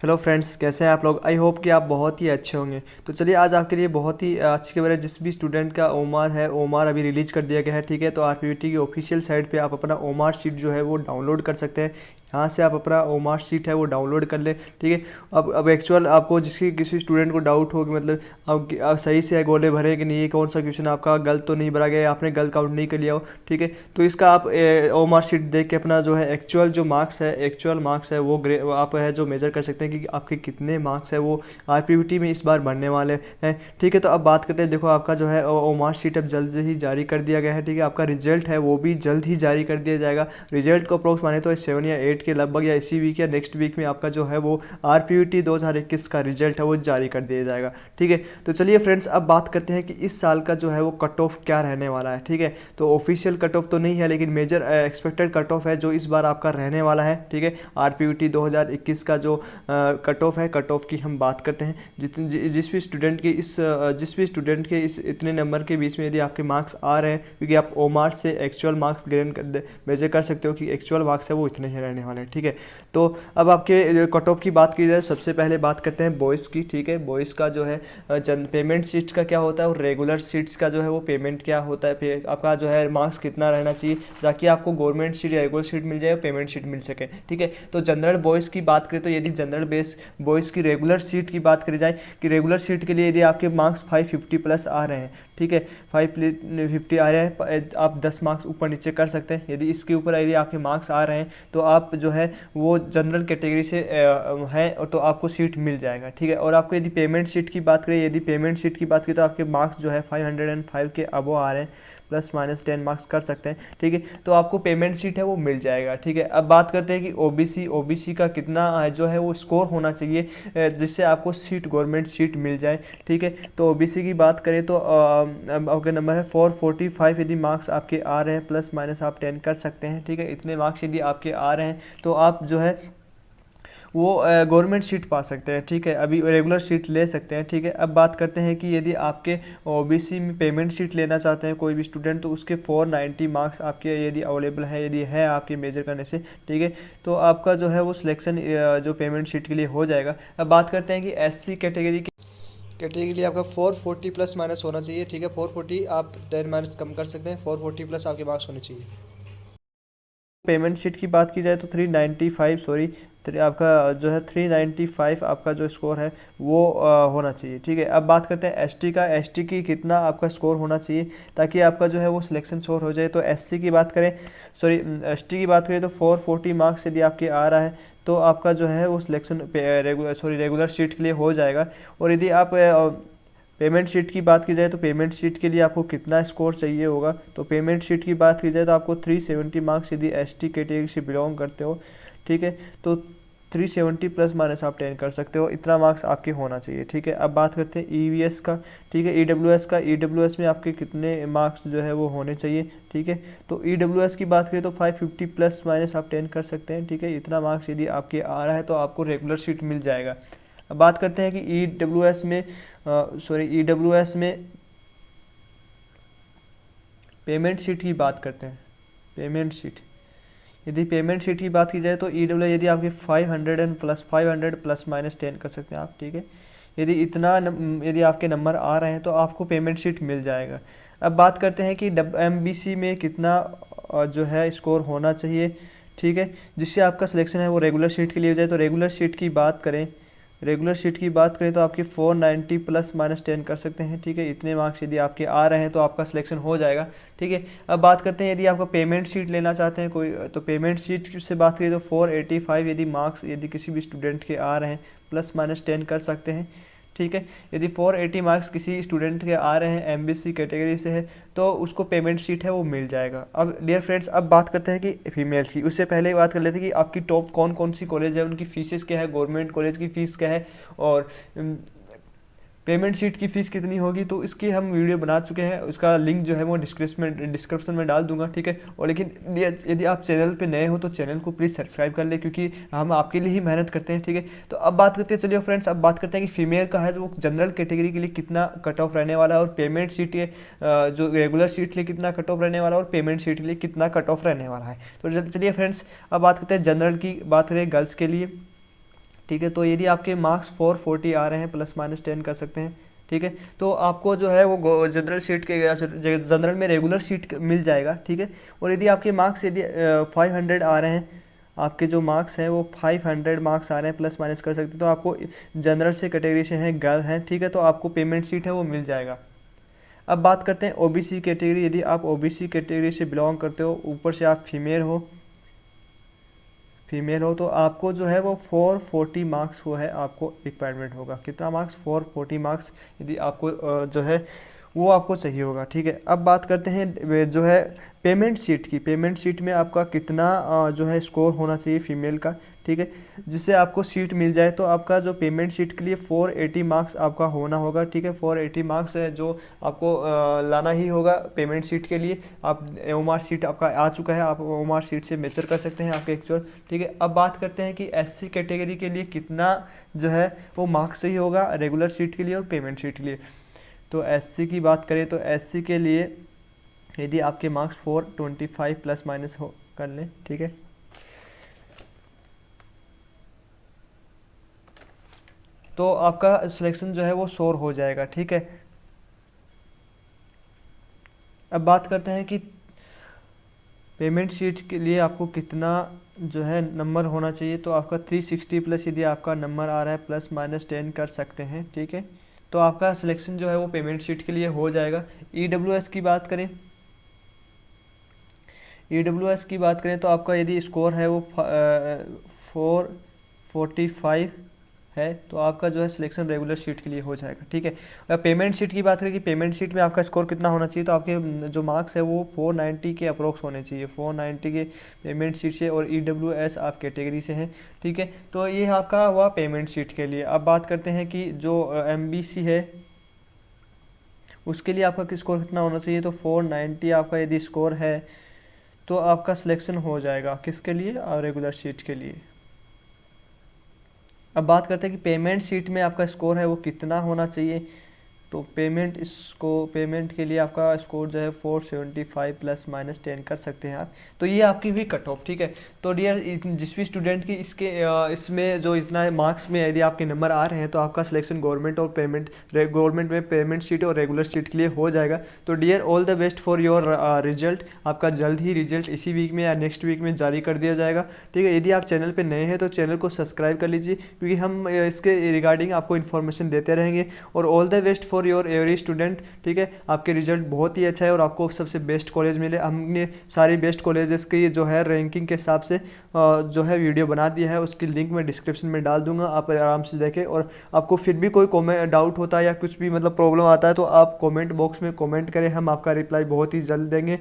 Hello friends, कैसे हैं आप लोग। आई होप कि आप बहुत ही अच्छे होंगे। तो चलिए आज आपके लिए बहुत ही अच्छी खबर है। जिस भी स्टूडेंट का ओमार है, ओमार अभी रिलीज कर दिया गया है। ठीक है, तो आरपीवीटी की ऑफिशियल साइट पे आप अपना ओमार शीट जो है वो डाउनलोड कर सकते हैं। यहाँ से आप अपना ओमार शीट है वो डाउनलोड कर लें। ठीक है, अब एक्चुअल आपको किसी स्टूडेंट को डाउट हो कि मतलब अब सही से गोले भरे कि नहीं, ये कौन सा क्वेश्चन आपका गलत तो नहीं भरा गया या आपने गलत काउंट नहीं कर लिया हो। ठीक है, तो इसका आप ओमार शीट देख के अपना जो है एक्चुअल मार्क्स है वो आप है जो मेजर कर सकते हैं कि आपके कितने मार्क्स है वो आरपीवीटी में इस बार बढ़ने वाले हैं। ठीक है, तो अब बात करते हैं। देखो आपका जो है ओमार शीट अब जल्द ही जारी कर दिया गया है। ठीक है, आपका रिजल्ट है वो भी जल्द ही जारी कर दिया जाएगा। रिजल्ट को अप्रोक्स माने तो 7 या 8 के लगभग या इसी वीक या नेक्स्ट वीक में आपका जो है वो आरपीवीटी 2021 का रिजल्ट है वो जारी कर दिया जाएगा। ठीक है, तो चलिए फ्रेंड्स अब बात करते हैं कि इस साल का जो है वो कट ऑफ क्या रहने वाला है। ठीक है, तो ऑफिशियल कट ऑफ तो नहीं है, लेकिन मेजर एक्सपेक्टेड कट ऑफ है जो इस बार आपका रहने वाला है। ठीक है, आरपीवीटी 2021 का जो कट ऑफ है, कट ऑफ की हम बात करते हैं। जिस भी स्टूडेंट के इस इतने नंबर के बीच में यदि आपके मार्क्स आ रहे हैं, क्योंकि आप ओमार से एक्चुअल मार्क्स मेजर कर सकते हो कि एक्चुअल मार्क्स है वो इतने ही रहने वाले हैं। ठीक है, तो अब आपके कट ऑफ की बात की जाए, सबसे पहले बात करते हैं बॉयज़ की। ठीक है, बॉयज़ का जो है पेमेंट सीट्स का क्या होता है और रेगुलर सीट्स का जो है वो पेमेंट क्या होता है, आपका जो है मार्क्स कितना रहना चाहिए ताकि आपको गवर्नमेंट सीट या रेगुलर सीट मिल जाए और पेमेंट सीट मिल सके। ठीक है, तो जनरल बॉयज़ की बात करें तो यदि जनरल बेस बॉयज़ की रेगुलर सीट की बात करी जाए कि रेगुलर सीट के लिए यदि आपके मार्क्स 550 प्लस आ रहे हैं, ठीक है, 550 आ रहे हैं, आप 10 मार्क्स ऊपर नीचे कर सकते हैं। यदि इसके ऊपर यदि आपके मार्क्स आ रहे हैं तो आप जो है वो जनरल कैटेगरी से हैं तो आपको सीट मिल जाएगा। ठीक है, और आपको यदि पेमेंट सीट की बात करें, यदि पेमेंट सीट की बात करें तो आपके मार्क्स जो है 505 के अबो आ रहे हैं, प्लस माइनस 10 मार्क्स कर सकते हैं। ठीक है, तो आपको पेमेंट सीट है वो मिल जाएगा। ठीक है, अब बात करते हैं कि ओबीसी का कितना जो है वो स्कोर होना चाहिए जिससे आपको सीट गवर्नमेंट सीट मिल जाए। ठीक है, तो ओबीसी की बात करें तो आपका नंबर है 445। यदि मार्क्स आपके आ रहे हैं, प्लस माइनस आप 10 कर सकते हैं। ठीक है, इतने मार्क्स यदि आपके आ रहे हैं तो आप जो है वो गवर्नमेंट सीट पा सकते हैं। ठीक है, अभी रेगुलर सीट ले सकते हैं। ठीक है, अब बात करते हैं कि यदि आपके ओबीसी में पेमेंट सीट लेना चाहते हैं कोई भी स्टूडेंट, तो उसके 490 मार्क्स आपके यदि अवेलेबल है, यदि है आपके मेजर करने से, ठीक है, तो आपका जो है वो सिलेक्शन जो पेमेंट सीट के लिए हो जाएगा। अब बात करते हैं कि एससी कैटेगरी के लिए आपका 440 प्लस माइनस होना चाहिए। ठीक है, 440 आप 10 माइनस कम कर सकते हैं, 440 प्लस आपके मार्क्स होने चाहिए। पेमेंट शीट की बात की जाए तो 395 सॉरी आपका जो है 395 आपका जो स्कोर है वो होना चाहिए। ठीक है, अब बात करते हैं एसटी का। एसटी की कितना आपका स्कोर होना चाहिए ताकि आपका जो है वो सिलेक्शन श्योर हो जाए। तो एससी की बात करें, सॉरी एसटी की बात करें तो 440 मार्क्स यदि आपके आ रहा है तो आपका जो है वो सिलेक्शन रेगुलर सीट के लिए हो जाएगा। और यदि आप पेमेंट शीट की बात की जाए तो पेमेंट शीट के लिए आपको कितना स्कोर चाहिए होगा, तो पेमेंट शीट की बात की जाए तो आपको 370 मार्क्स यदि एसटी कैटेगरी से बिलोंग करते हो, ठीक है, तो 370 प्लस माइनस आप 10 कर सकते हो, इतना मार्क्स आपके होना चाहिए। ठीक है, अब बात करते हैं ईवीएस का। ठीक है, ईडब्ल्यूएस का, ईडब्ल्यूएस में आपके कितने मार्क्स जो है वो होने चाहिए। ठीक है, तो ईडब्ल्यूएस की बात करें तो 550 प्लस माइनस आप 10 कर सकते हैं। ठीक है, इतना मार्क्स यदि आपके आ रहा है तो आपको रेगुलर सीट मिल जाएगा। अब बात करते हैं कि ईडब्ल्यूएस में ईडब्ल्यूएस में पेमेंट शीट की बात करते हैं। पेमेंट शीट, यदि पेमेंट शीट की बात की जाए तो ईडब्ल्यू यदि आपके 500 प्लस माइनस 10 कर सकते हैं आप। ठीक है, यदि यदि आपके नंबर आ रहे हैं तो आपको पेमेंट शीट मिल जाएगा। अब बात करते हैं कि एमबीसी में कितना जो है स्कोर होना चाहिए। ठीक है, जिससे आपका सिलेक्शन है वो रेगुलर शीट के लिए हो जाए। तो रेगुलर शीट की बात करें तो आपकी 490 प्लस माइनस 10 कर सकते हैं। ठीक है, इतने मार्क्स यदि आपके आ रहे हैं तो आपका सिलेक्शन हो जाएगा। ठीक है, अब बात करते हैं यदि आपका पेमेंट शीट लेना चाहते हैं कोई, तो पेमेंट शीट से बात करें तो 485 यदि मार्क्स यदि किसी भी स्टूडेंट के आ रहे हैं, प्लस माइनस 10 कर सकते हैं। ठीक है, यदि 480 मार्क्स किसी स्टूडेंट के आ रहे हैं एमबीसी कैटेगरी से है तो उसको पेमेंट शीट है वो मिल जाएगा। अब डियर फ्रेंड्स अब बात करते हैं कि फीमेल्स की। उससे पहले बात कर लेते हैं कि आपकी टॉप कौन कौन सी कॉलेज है, उनकी फीसेस क्या है, गवर्नमेंट कॉलेज की फ़ीस क्या है और पेमेंट शीट की फ़ीस कितनी होगी। तो इसकी हम वीडियो बना चुके हैं, उसका लिंक जो है वो डिस्क्रिप्शन में डाल दूंगा। ठीक है, और लेकिन यदि आप चैनल पे नए हो तो चैनल को प्लीज़ सब्सक्राइब कर ले क्योंकि हम आपके लिए ही मेहनत करते हैं। ठीक है, तो अब बात करते हैं, चलिए फ्रेंड्स अब बात करते हैं कि फीमेल का है तो वो जनरल कैटेगरी के लिए कितना कट ऑफ रहने वाला है और पेमेंट शीट के जो रेगुलर शीट के लिए कितना कट ऑफ रहने वाला है और पेमेंट शीट के लिए कितना कट ऑफ रहने वाला है। तो चलिए फ्रेंड्स अब बात करते हैं जनरल की। बात करें गर्ल्स के लिए ठीक है। तो यदि आपके मार्क्स 440 आ रहे हैं +-10 कर सकते हैं, ठीक है। तो आपको जो है वो जनरल सीट के जनरल में रेगुलर सीट मिल जाएगा, ठीक है। और यदि आपके मार्क्स यदि 500 आ रहे हैं, आपके जो मार्क्स हैं वो 500 मार्क्स आ रहे हैं, +- कर सकते हैं, तो आपको जनरल से कैटेगरी से हैं, गर्ल हैं, ठीक है, तो आपको पेमेंट सीट है वो मिल जाएगा। अब बात करते हैं ओबीसी कैटेगरी। यदि आप ओबीसी कैटेगरी से बिलोंग करते हो, ऊपर से आप फीमेल हो तो आपको जो है वो 440 मार्क्स वो है आपको रिक्वायरमेंट होगा। कितना मार्क्स? 440 मार्क्स यदि आपको जो है वो आपको चाहिए होगा, ठीक है। अब बात करते हैं जो है पेमेंट सीट की। पेमेंट सीट में आपका कितना जो है स्कोर होना चाहिए फीमेल का, ठीक है, जिससे आपको सीट मिल जाए। तो आपका जो पेमेंट सीट के लिए 480 मार्क्स आपका होना होगा, ठीक है। 480 मार्क्स है जो आपको लाना ही होगा पेमेंट सीट के लिए। आप ओमार सीट आपका आ चुका है, आप ओमार सीट से मेजर कर सकते हैं आपके एक्चुअल, ठीक है। अब बात करते हैं कि एससी कैटेगरी के लिए कितना जो है वो मार्क्स सही होगा रेगुलर सीट के लिए और पेमेंट सीट के लिए। तो एससी की बात करें तो एससी के लिए यदि आपके मार्क्स 425 +- हो कर लें, ठीक है, तो आपका सिलेक्शन जो है वो श्योर हो जाएगा, ठीक है। अब बात करते हैं कि पेमेंट शीट के लिए आपको कितना जो है नंबर होना चाहिए। तो आपका 360 प्लस यदि आपका नंबर आ रहा है, +-10 कर सकते हैं, ठीक है, तो आपका सिलेक्शन जो है वो पेमेंट शीट के लिए हो जाएगा। ईडब्ल्यूएस की बात करें, ईडब्ल्यूएस की बात करें तो आपका यदि स्कोर है वो 445 है तो आपका जो है सिलेक्शन रेगुलर शीट के लिए हो जाएगा, ठीक है। अगर पेमेंट शीट की बात करें कि पेमेंट शीट में आपका स्कोर कितना होना चाहिए, तो आपके जो मार्क्स है वो 490 के अप्रोक्स होने चाहिए, 490 के पेमेंट शीट से, और ईडब्ल्यूएस आप कैटेगरी से हैं, ठीक है। तो ये आपका हुआ पेमेंट शीट के लिए। अब बात करते हैं कि जो एमबीसी है उसके लिए आपका स्कोर कितना होना चाहिए। तो 490 आपका यदि स्कोर है तो आपका सिलेक्शन हो जाएगा किसके लिए? रेगुलर शीट के लिए। अब बात करते हैं कि पेमेंट शीट में आपका स्कोर है वो कितना होना चाहिए। तो पेमेंट के लिए आपका स्कोर जो है 475 +-10 कर सकते हैं आप। तो ये आपकी हुई कट ऑफ, ठीक है। तो डियर जिस भी स्टूडेंट की इसमें जो इतना मार्क्स में यदि आपके नंबर आ रहे हैं तो आपका सिलेक्शन गवर्नमेंट में पेमेंट शीट और रेगुलर शीट के लिए हो जाएगा। तो dear all the best for your result. आपका जल्द ही रिजल्ट इसी वीक में या नेक्स्ट वीक में जारी कर दिया जाएगा, ठीक है। यदि आप चैनल पर नए हैं तो चैनल को सब्सक्राइब कर लीजिए, क्योंकि हम इसके रिगार्डिंग आपको इन्फॉर्मेशन देते रहेंगे। और all the best for your every student, ठीक है। आपके रिजल्ट बहुत ही अच्छा है और आपको सबसे बेस्ट कॉलेज मिले। हमने सारी बेस्ट कॉलेजेस की जो है रैंकिंग के हिसाब से जो है वीडियो बना दिया है, उसकी लिंक मैं डिस्क्रिप्शन में डाल दूंगा, आप आराम से देखें। और आपको फिर भी कोई डाउट होता है या कुछ भी मतलब प्रॉब्लम आता है तो आप कमेंट बॉक्स में कमेंट करें, हम आपका रिप्लाई बहुत ही जल्द देंगे।